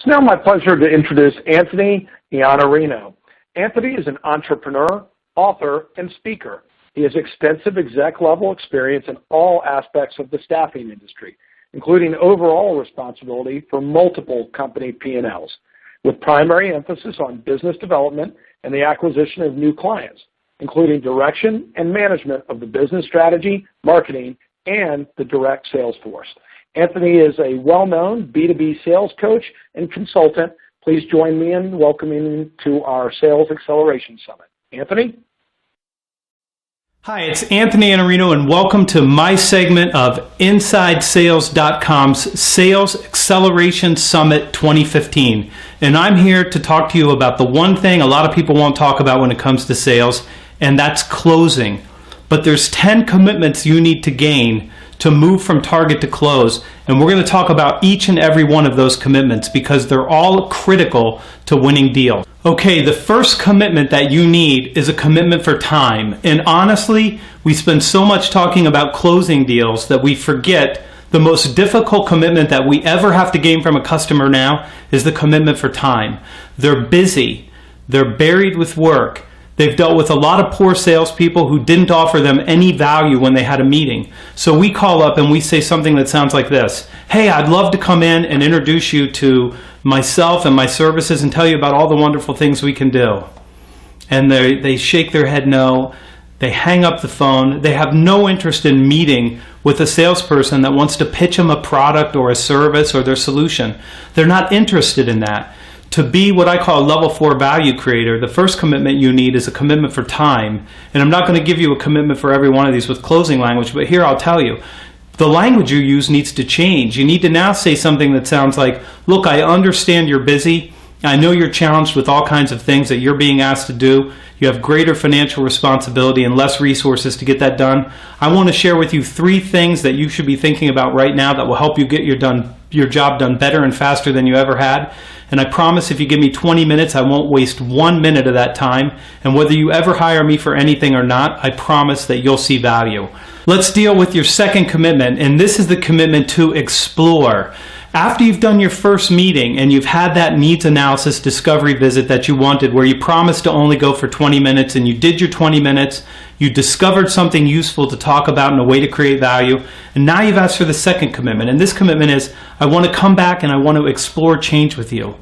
It's now my pleasure to introduce Anthony Iannarino. Anthony is an entrepreneur, author, and speaker. He has extensive exec-level experience in all aspects of the staffing industry, including overall responsibility for multiple company P&Ls, with primary emphasis on business development and the acquisition of new clients, including direction and management of the business strategy, marketing, and the direct sales force. Anthony is a well-known B2B sales coach and consultant. Please join me in welcoming him to our Sales Acceleration Summit. Anthony? Hi, it's Anthony Iannarino, and welcome to my segment of InsideSales.com's Sales Acceleration Summit 2015. And I'm here to talk to you about the one thing a lot of people won't talk about when it comes to sales, and that's closing. But there's 10 commitments you need to gain to move from target to close, and we're going to talk about each and every one of those commitments because they're all critical to winning deals. Okay, the first commitment that you need is a commitment for time. And honestly, we spend so much talking about closing deals that we forget the most difficult commitment that we ever have to gain from a customer now is the commitment for time. They're busy. They're buried with work. They've dealt with a lot of poor salespeople who didn't offer them any value when they had a meeting. So we call up and we say something that sounds like this. Hey, I'd love to come in and introduce you to myself and my services and tell you about all the wonderful things we can do. And they shake their head no. They hang up the phone. They have no interest in meeting with a salesperson that wants to pitch them a product or a service or their solution. They're not interested in that. To be what I call a level 4 value creator, the first commitment you need is a commitment for time. And I'm not going to give you a commitment for every one of these with closing language, but here I'll tell you. The language you use needs to change. You need to now say something that sounds like, look, I understand you're busy. I know you're challenged with all kinds of things that you're being asked to do. You have greater financial responsibility and less resources to get that done. I want to share with you 3 things that you should be thinking about right now that will help you get your job done better and faster than you ever had. And I promise if you give me 20 minutes, I won't waste 1 minute of that time. And whether you ever hire me for anything or not, I promise that you'll see value. Let's deal with your second commitment, and this is the commitment to explore. After you've done your first meeting and you've had that needs analysis discovery visit that you wanted where you promised to only go for 20 minutes and you did your 20 minutes, you discovered something useful to talk about and a way to create value, and now you've asked for the second commitment. And this commitment is, I want to come back and I want to explore change with you.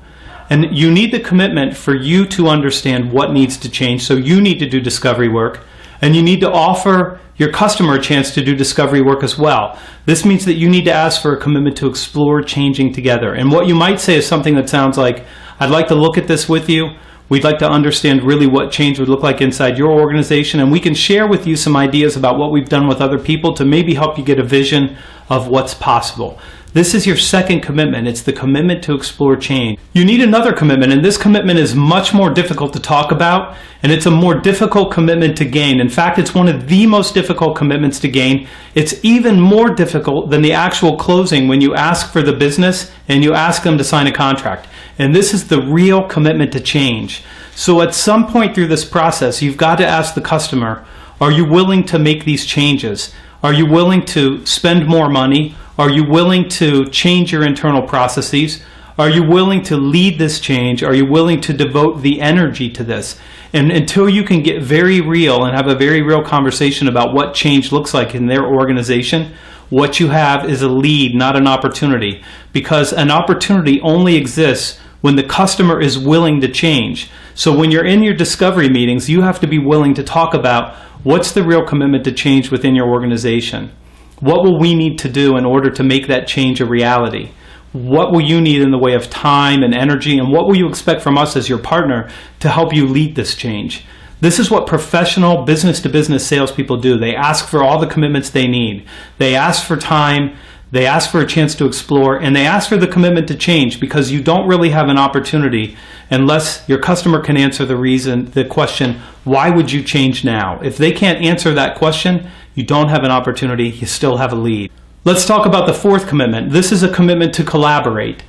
And you need the commitment for you to understand what needs to change, so you need to do discovery work, and you need to offer your customer a chance to do discovery work as well. This means that you need to ask for a commitment to explore changing together. And what you might say is something that sounds like, I'd like to look at this with you. We'd like to understand really what change would look like inside your organization, and we can share with you some ideas about what we've done with other people to maybe help you get a vision of what's possible. This is your second commitment. It's the commitment to explore change. You need another commitment, and this commitment is much more difficult to talk about, and it's a more difficult commitment to gain. In fact, it's one of the most difficult commitments to gain. It's even more difficult than the actual closing when you ask for the business and you ask them to sign a contract. And this is the real commitment to change. So at some point through this process, you've got to ask the customer, are you willing to make these changes? Are you willing to spend more money? Are you willing to change your internal processes? Are you willing to lead this change? Are you willing to devote the energy to this? And until you can get very real and have a very real conversation about what change looks like in their organization, what you have is a lead, not an opportunity. Because an opportunity only exists when the customer is willing to change. So when you're in your discovery meetings, you have to be willing to talk about what's the real commitment to change within your organization. What will we need to do in order to make that change a reality? What will you need in the way of time and energy, and what will you expect from us as your partner to help you lead this change? This is what professional business-to-business salespeople do. They ask for all the commitments they need. They ask for time, they ask for a chance to explore, and they ask for the commitment to change, because you don't really have an opportunity unless your customer can answer the question, why would you change now? If they can't answer that question, you don't have an opportunity, you still have a lead. Let's talk about the fourth commitment. This is a commitment to collaborate.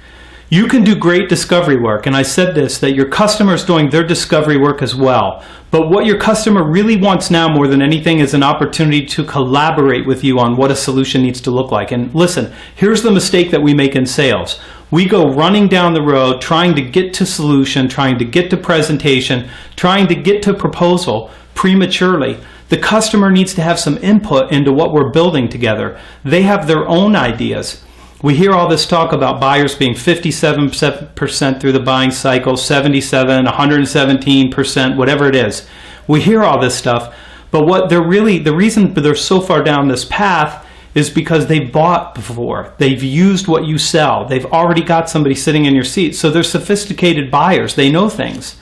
You can do great discovery work, and I said this, that your customer is doing their discovery work as well. But what your customer really wants now more than anything is an opportunity to collaborate with you on what a solution needs to look like. And listen, here's the mistake that we make in sales. We go running down the road trying to get to solution, trying to get to presentation, trying to get to proposal prematurely. The customer needs to have some input into what we're building together. They have their own ideas. We hear all this talk about buyers being 57% through the buying cycle, 77, 117%, whatever it is. We hear all this stuff, but what they're really, the reason they're so far down this path is because they've bought before. They've used what you sell. They've already got somebody sitting in your seat. So they're sophisticated buyers. They know things.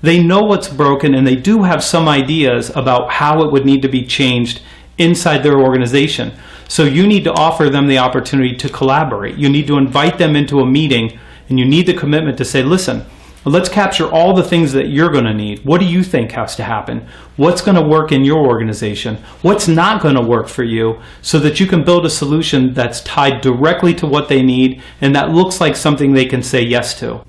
They know what's broken, and they do have some ideas about how it would need to be changed inside their organization. So you need to offer them the opportunity to collaborate. You need to invite them into a meeting, and you need the commitment to say, listen, let's capture all the things that you're going to need. What do you think has to happen? What's going to work in your organization? What's not going to work for you, so that you can build a solution that's tied directly to what they need and that looks like something they can say yes to.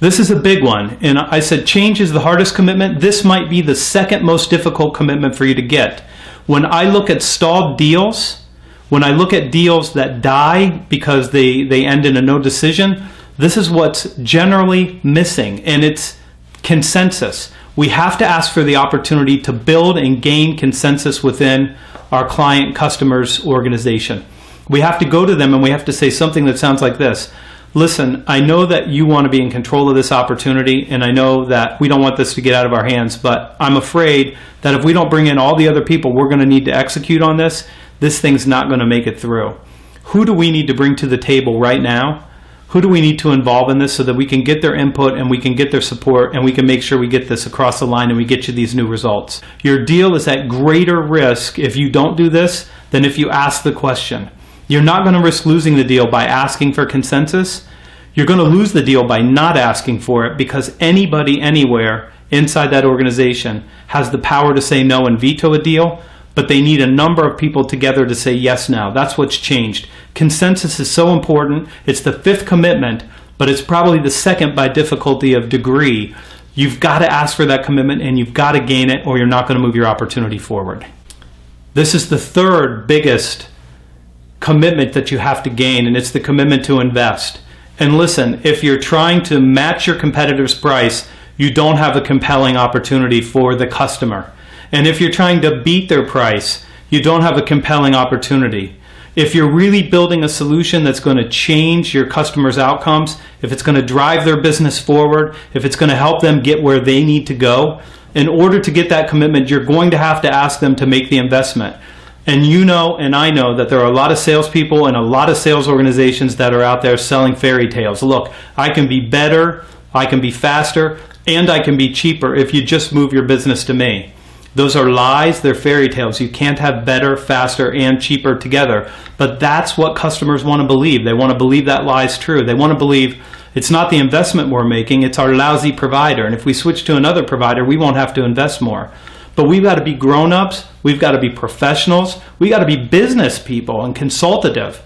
This is a big one, and I said change is the hardest commitment. This might be the second most difficult commitment for you to get. When I look at stalled deals, when I look at deals that die because they end in a no decision, this is what's generally missing, and it's consensus. We have to ask for the opportunity to build and gain consensus within our client customer's organization. We have to go to them and we have to say something that sounds like this. Listen, I know that you want to be in control of this opportunity, and I know that we don't want this to get out of our hands, but I'm afraid that if we don't bring in all the other people we're going to need to execute on this, this thing's not going to make it through. Who do we need to bring to the table right now? Who do we need to involve in this so that we can get their input and we can get their support and we can make sure we get this across the line and we get you these new results? Your deal is at greater risk if you don't do this than if you ask the question. You're not going to risk losing the deal by asking for consensus. You're going to lose the deal by not asking for it, because anybody anywhere inside that organization has the power to say no and veto a deal, but they need a number of people together to say yes now. That's what's changed. Consensus is so important. It's the fifth commitment, but it's probably the second by difficulty of degree. You've got to ask for that commitment and you've got to gain it, or you're not going to move your opportunity forward. This is the third biggest commitment that you have to gain, and it's the commitment to invest. And listen, if you're trying to match your competitor's price, you don't have a compelling opportunity for the customer. And if you're trying to beat their price, you don't have a compelling opportunity. If you're really building a solution that's going to change your customers' outcomes, if it's going to drive their business forward, if it's going to help them get where they need to go, in order to get that commitment, you're going to have to ask them to make the investment. And you know, and I know, that there are a lot of salespeople and a lot of sales organizations that are out there selling fairy tales. Look, I can be better, I can be faster, and I can be cheaper if you just move your business to me. Those are lies, they're fairy tales. You can't have better, faster, and cheaper together. But that's what customers want to believe. They want to believe that lie is true. They want to believe it's not the investment we're making, it's our lousy provider. And if we switch to another provider, we won't have to invest more. But we've got to be grown-ups, we've got to be professionals, we've got to be business people and consultative.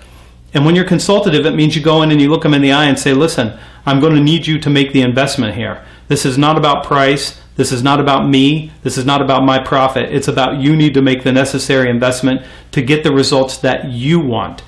And when you're consultative, it means you go in and you look them in the eye and say, listen, I'm going to need you to make the investment here. This is not about price, this is not about me, this is not about my profit. It's about you need to make the necessary investment to get the results that you want.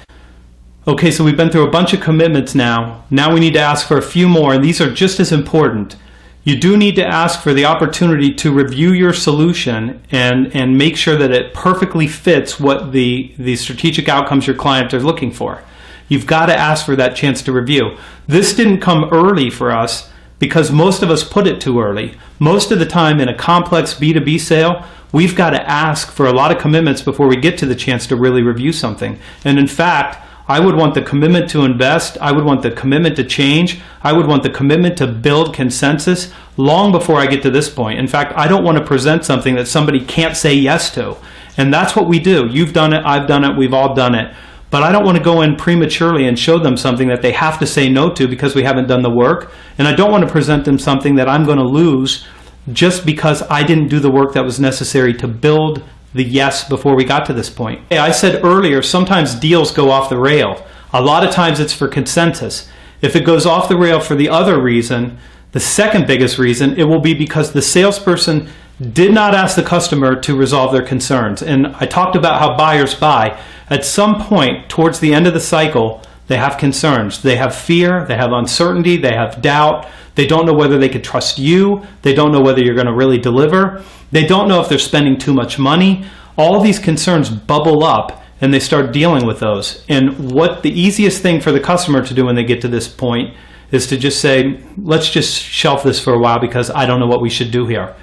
Okay, so we've been through a bunch of commitments now. Now we need to ask for a few more, and these are just as important. You do need to ask for the opportunity to review your solution and make sure that it perfectly fits what the strategic outcomes your clients are looking for. You've got to ask for that chance to review. This didn't come early for us because most of us put it too early. Most of the time in a complex B2B sale, we've got to ask for a lot of commitments before we get to the chance to really review something. And in fact, I would want the commitment to invest, I would want the commitment to change, I would want the commitment to build consensus long before I get to this point. In fact, I don't want to present something that somebody can't say yes to. And that's what we do. You've done it, I've done it, we've all done it. But I don't want to go in prematurely and show them something that they have to say no to because we haven't done the work. And I don't want to present them something that I'm going to lose just because I didn't do the work that was necessary to build the yes before we got to this point. I said earlier, sometimes deals go off the rail. A lot of times it's for consensus. If it goes off the rail for the other reason, the second biggest reason, it will be because the salesperson did not ask the customer to resolve their concerns. And I talked about how buyers buy. At some point towards the end of the cycle, They have concerns. They have fear. They have uncertainty. They have doubt. They don't know whether they could trust you. They don't know whether you're going to really deliver. They don't know if they're spending too much money. All these concerns bubble up and they start dealing with those. And what the easiest thing for the customer to do when they get to this point is to just say, let's just shelf this for a while because I don't know what we should do here.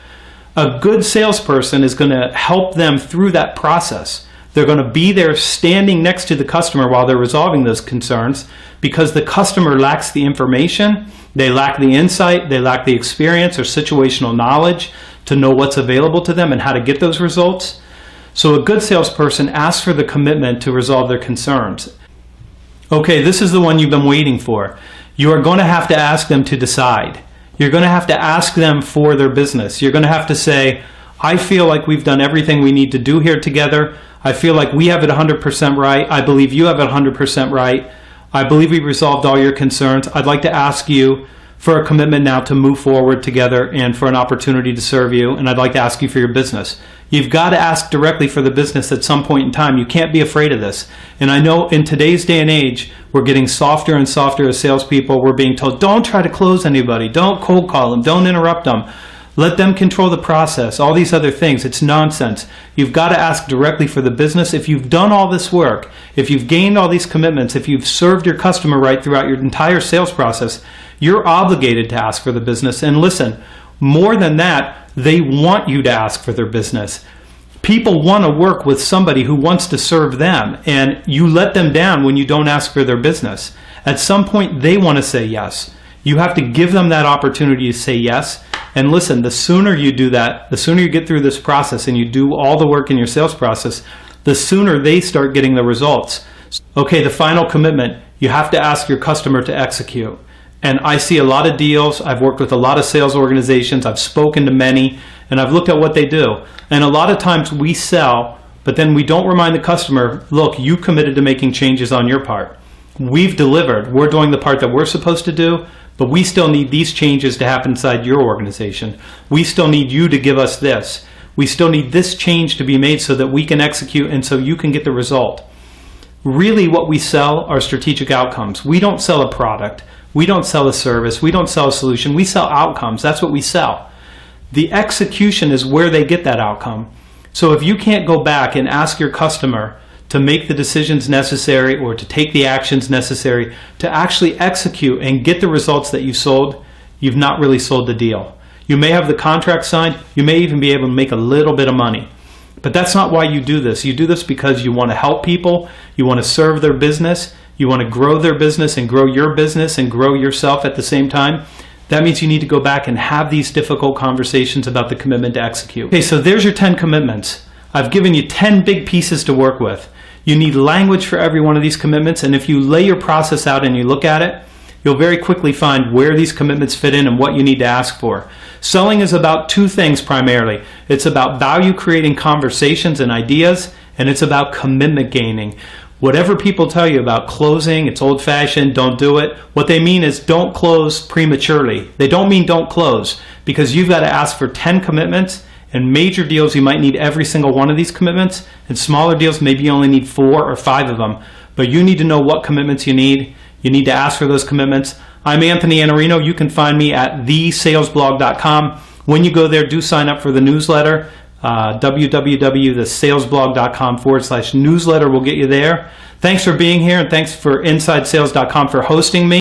A good salesperson is going to help them through that process. They're going to be there standing next to the customer while they're resolving those concerns because the customer lacks the information, they lack the insight, they lack the experience or situational knowledge to know what's available to them and how to get those results. So a good salesperson asks for the commitment to resolve their concerns. Okay, this is the one you've been waiting for. You are going to have to ask them to decide. You're going to have to ask them for their business. You're going to have to say, I feel like we've done everything we need to do here together. I feel like we have it 100% right. I believe you have it 100% right. I believe we've resolved all your concerns. I'd like to ask you for a commitment now to move forward together and for an opportunity to serve you, and I'd like to ask you for your business. You've got to ask directly for the business at some point in time. You can't be afraid of this. And I know in today's day and age, we're getting softer and softer as salespeople. We're being told, don't try to close anybody. Don't cold call them. Don't interrupt them. Let them control the process. All these other things. It's nonsense. You've got to ask directly for the business. If you've done all this work, if you've gained all these commitments, if you've served your customer right throughout your entire sales process, you're obligated to ask for the business. And listen, more than that, they want you to ask for their business. People want to work with somebody who wants to serve them, and you let them down when you don't ask for their business. At some point, they want to say yes. You have to give them that opportunity to say yes. And listen, the sooner you do that, the sooner you get through this process and you do all the work in your sales process, the sooner they start getting the results. Okay, the final commitment, you have to ask your customer to execute. And I see a lot of deals. I've worked with a lot of sales organizations. I've spoken to many, and I've looked at what they do. And a lot of times we sell, but then we don't remind the customer, look, you committed to making changes on your part. We've delivered. We're doing the part that we're supposed to do, but we still need these changes to happen inside your organization. We still need you to give us this. We still need this change to be made so that we can execute and so you can get the result. Really what we sell are strategic outcomes. We don't sell a product. We don't sell a service. We don't sell a solution. We sell outcomes. That's what we sell. The execution is where they get that outcome. So if you can't go back and ask your customer to make the decisions necessary or to take the actions necessary to actually execute and get the results that you sold, you've not really sold the deal. You may have the contract signed. You may even be able to make a little bit of money. But that's not why you do this. You do this because you want to help people. You want to serve their business. You want to grow their business and grow your business and grow yourself at the same time. That means you need to go back and have these difficult conversations about the commitment to execute. Okay, so there's your 10 commitments. I've given you 10 big pieces to work with. You need language for every one of these commitments, and if you lay your process out and you look at it, you'll very quickly find where these commitments fit in and what you need to ask for. Selling is about two things primarily. It's about value creating conversations and ideas, and it's about commitment gaining. Whatever people tell you about closing, it's old-fashioned, don't do it. What they mean is don't close prematurely. They don't mean don't close, because you've got to ask for 10 commitments. And major deals, you might need every single one of these commitments. And smaller deals, maybe you only need 4 or 5 of them. But you need to know what commitments you need. You need to ask for those commitments. I'm Anthony Iannarino. You can find me at thesalesblog.com. When you go there, do sign up for the newsletter. www.thesalesblog.com/newsletter will get you there. Thanks for being here, and thanks for InsideSales.com for hosting me.